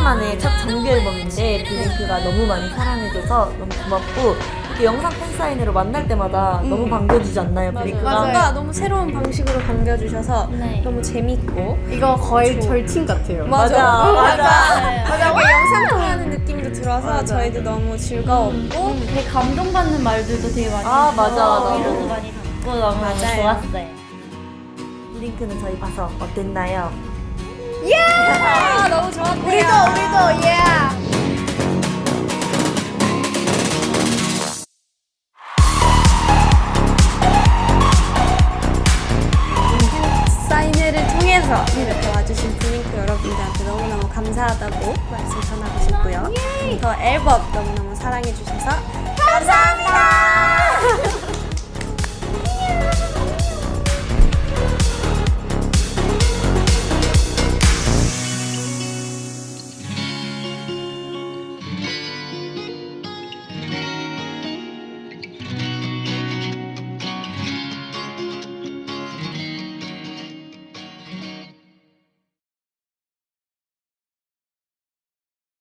만에 첫 정규 앨범인데 블링크가 너무 많이 사랑해줘서 너무 고맙고 이렇게 영상 팬사인회로 만날 때마다 너무 반겨주지 않나요, 블링크가? 뭔가 너무 새로운 방식으로 반겨주셔서 네. 너무 재밌고 이거 거의 절친 같아요. 맞아. 맞아. 영상 통하는 느낌도 들어서 저희도 너무 즐거웠고 되게 감동받는 말들도 되게 많이 아, 맞아. 있어서 나도. 위로도 많이 받고 너무 맞아요. 좋았어요. 블링크는 저희 봐서 어땠나요? 아, 너무 좋았대요. 우리도 예. 사인회를 통해서 이렇게 와주신 블링크 여러분들한테 너무너무 감사하다고 말씀 전하고 싶고요. 더 앨범 너무너무 사랑해주셔서 감사합니다.